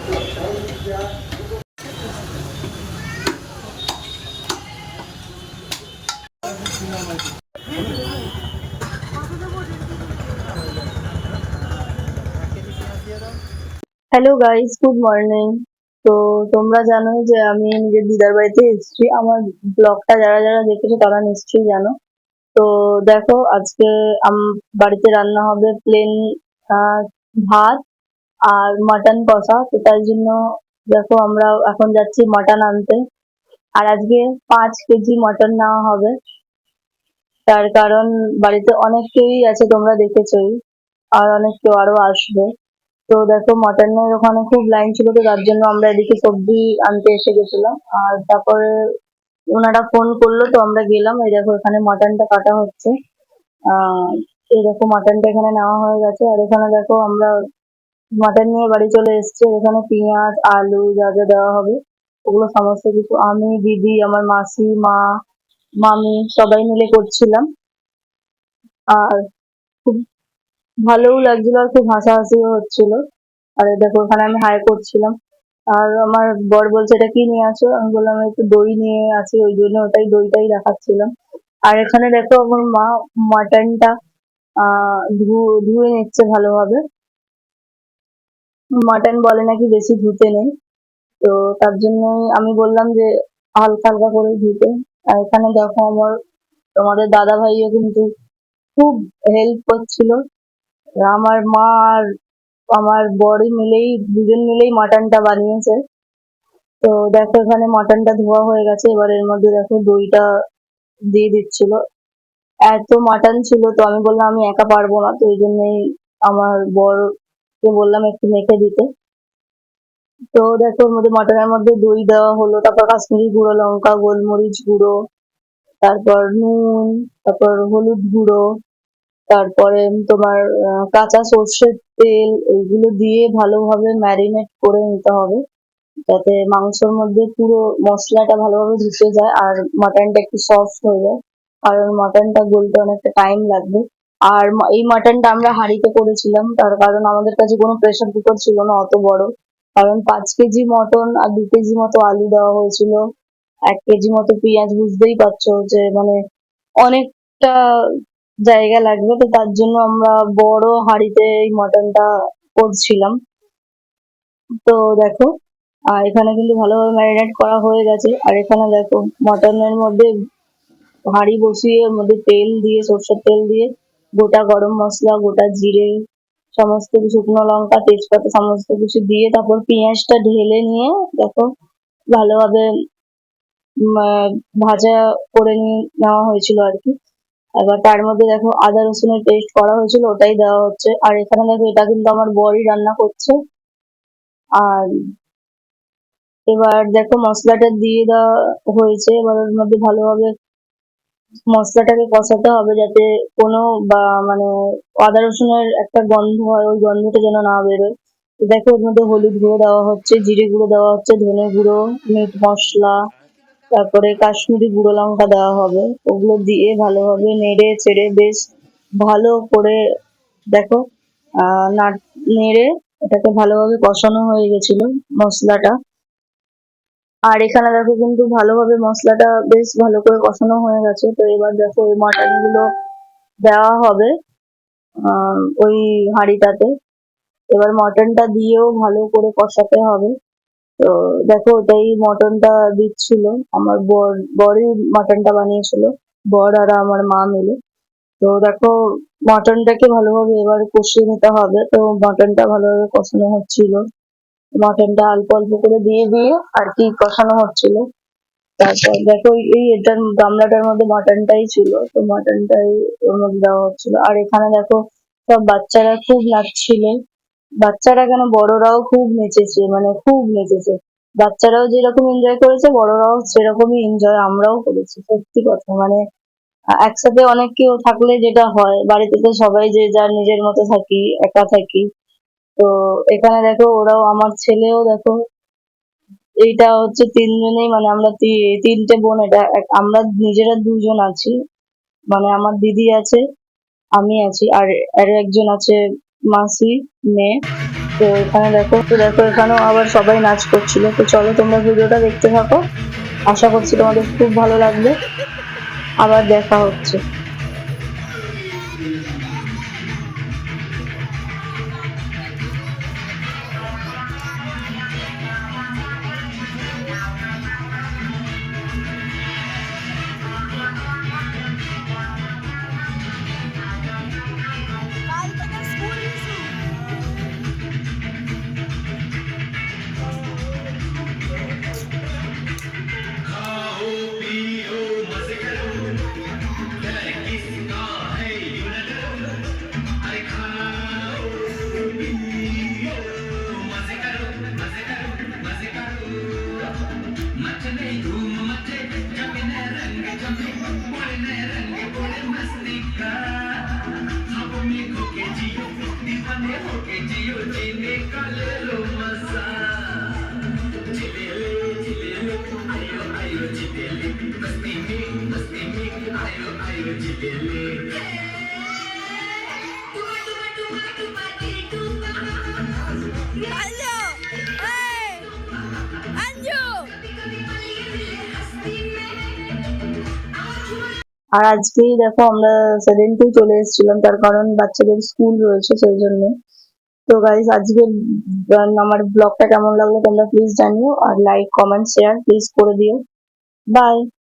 Hello guys, good morning. তো তোমরা জানো যে আমি নিজের দিদার বাড়িতে এসেছি। আমার ব্লগটা যারা যারা দেখেছো তারা নিশ্চয়ই জানো। তো দেখো আজকে বাড়িতে রান্না হবে প্লেন ভাত আর মাটন কষা। তো তাই জন্য দেখো আমরা এখন যাচ্ছি মাটন আনতে। আর আজকে 5 কেজি মাটন নেওয়া হবে। তার কারণ বাড়িতে অনেক কেউই আছে, তোমরা দেখেছোই, আর অনেক কেউ আরো আসবে। তো দেখো মটনের ওখানে খুব লাইন ছিল, তো তার জন্য আমরা এদিকে সবজি আনতে এসে গেছিলাম। আর তারপরে ওনারা ফোন করলো, তো আমরা গেলাম। এই দেখো এখানে মটনটা কাটা হচ্ছে। আহ এই দেখো মটনটা এখানে নেওয়া হয়ে গেছে। আর এখানে দেখো আমরা মটন নিয়ে বাড়ি চলে এসেছি। এখানে পেঁয়াজ, আলু যা যা দেওয়া হবে ওগুলো সমস্ত কিছু আমি, দিদি, আমার মাসি, মা, মামি সবাই মিলে করছিলাম। আর খুব ভালোও লাগছিল আর খুব হাসাহাসিও হচ্ছিল। আর এই দেখো ওখানে আমি হাই করছিলাম। আর আমার বর বলছে এটা কি নিয়ে আছো, আমি বললাম একটু দই নিয়ে আছি, ওই জন্য দইটাই দেখাচ্ছিলাম। আর এখানে দেখো আমার মা মাটনটা ধুয়ে নিচ্ছে ভালোভাবে। মাটন বলে নাকি বেশি ধুতে নেই, তো তার জন্যই আমি বললাম যে হালকা হালকা করে ধুতে। আর এখানে দেখো তোমাদের দাদা ভাইও কিন্তু খুব হেল্প করছিল। আমার মা আর আমার বরই মিলেই, দুজন মিলেই মাটনটা বানিয়েছে। তো দেখো এখানে মটনটা ধোয়া হয়ে গেছে। এবার এর মধ্যে দেখো দইটা দিয়ে দিচ্ছিল। এত মাটন ছিল, তো আমি বললাম আমি একা পারবো না, তো এই জন্যই আমার বরকে বললাম একটু মেখে দিতে। তো দেখো ওর মধ্যে মটনের মধ্যে দই দেওয়া হলো, তারপর কাশ্মীরি গুঁড়ো লঙ্কা, গোলমরিচ গুঁড়ো, তারপর নুন, তারপর হলুদ গুঁড়ো, তারপরে তোমার কাঁচা সর্ষের তেল, এইগুলো দিয়ে ভালোভাবে ম্যারিনেট করে নিতে হবে, যাতে মাংসের মধ্যে পুরো মশলাটা ভালোভাবে ঢুকে যায় আর মাটনটা একটু সফট হয়ে যায়। কারণ মাটনটা গলতে অনেকটা টাইম লাগবে। আর এই মাটনটা আমরা হাঁড়িতে করেছিলাম, তার কারণ আমাদের কাছে কোনো প্রেসার কুকার ছিল না অত বড়। কারণ 5 কেজি মটন আর 2 কেজি মতো আলু দেওয়া হয়েছিল, 1 কেজি মতো পেঁয়াজ, বুঝতেই পারছো যে মানে অনেকটা জায়গা লাগবে। তো তার জন্য আমরা বড় হাঁড়িতে এই মটনটা করছিলাম। তো দেখো এখানে কিন্তু ভালোভাবে ম্যারিনেট করা হয়ে গেছে। আর এখানে দেখো মটনের মধ্যে হাঁড়ি বসিয়ে ওর মধ্যে তেল দিয়ে, সর্ষের তেল দিয়ে, গোটা গরম মশলা, গোটা জিরে, সমস্ত কিছু, শুকনো লঙ্কা, তেজপাতা সমস্ত কিছু দিয়ে তারপর পেঁয়াজটা ঢেলে নিয়ে দেখো ভালোভাবে ভাজা করে নিয়ে নেওয়া হয়েছিল আর কি। এবার তার মধ্যে দেখো আদা রসুনের পেস্ট করা হয়েছিল, ওটাই দেওয়া হচ্ছে। আর এখানে দেখো এটা কিন্তু আমার বরই রান্না করছে। আর এবার দেখো মশলাটা দিয়ে দেওয়া হয়েছে। এবার ওর মধ্যে ভালোভাবে মশলাটাকে কষাতে হবে, যাতে কোনো মানে আদা রসুনের একটা গন্ধ হয়, ওই গন্ধটা যেন না বেরোয়। তো দেখো ওর মধ্যে হলুদ গুঁড়ো দেওয়া হচ্ছে, জিরে গুঁড়ো দেওয়া হচ্ছে, ধনে গুঁড়ো, মিট মশলা, তারপরে কাশ্মীরি গুঁড়ো লঙ্কা দেওয়া হবে। ওগুলো দিয়ে ভালোভাবে নেড়ে চেড়ে বেশ ভালো করে দেখো না নেড়ে এটাকে ভালোভাবে কষানো হয়ে গেছিল মশলাটা। আর এখানে দেখো কিন্তু ভালোভাবে মশলাটা বেশ ভালো করে কষানো হয়ে গেছে। তো এবার দেখো ওই মাটন গুলো দেওয়া হবে ওই হাঁড়িটাতে। এবার মটনটা দিয়েও ভালো করে কষাতে হবে। তো দেখো ওটাই মটনটা দিচ্ছিল। আমার বরই মটনটা বানিয়েছিল, বর আর আমার মা মিলে। তো দেখো মটনটাকে ভালোভাবে এবার কষিয়ে নিতে হবে। তো মটনটা ভালোভাবে কষানো হচ্ছিল, মটনটা অল্প অল্প করে দিয়ে দিয়ে আর কি কষানো হচ্ছিল। তারপর দেখো এই এটার গামলাটার মধ্যে মটনটাই ছিল, তো মটনটাই ওর মধ্যে দেওয়া হচ্ছিল। আর এখানে দেখো সব বাচ্চারা খুব নাচছিল। বাচ্চারা কেন, বড়রাও খুব নেচেছে, মানে খুব নেচেছে। বাচ্চারাও যেরকম এনজয় করেছে, বড়রাও সেরকমই এনজয় আমরাও করেছি। সত্যি কথা মানে একসাথে অনেক কেউ থাকলে যেটা হয়, বাড়িতে তো সবাই যে যার নিজের মতো থাকি, একা থাকি। তো এখানে দেখো ওরাও, আমার ছেলেও দেখো, এইটা হচ্ছে তিনজনেই, মানে আমরা তিনটে বোন। এটা আমরা নিজেরা দুজন আছি, মানে আমার দিদি আছে, আমি আছি, আর আরো একজন আছে মাসি মেয়ে। তো এখানে দেখো এখানেও আবার সবাই নাচ করছিল। তো চলো তোমরা ভিডিওটা দেখতে থাকো, আশা করছি তোমাদের খুব ভালো লাগবে। আবার দেখা হচ্ছে। কাল থেকে স্কুল Anjo! Hey! Anjo! আর আজকেই দেখো আমরা সেদিনকেই চলে এসেছিলাম, তার কারণ বাচ্চাদের স্কুল রয়েছে সেই জন্য। তো গাইস আজকের আমার ব্লগটা কেমন লাগলো তোমরা প্লিজ জানিও, আর লাইক কমেন্ট শেয়ার প্লিজ করে দিও। বাই।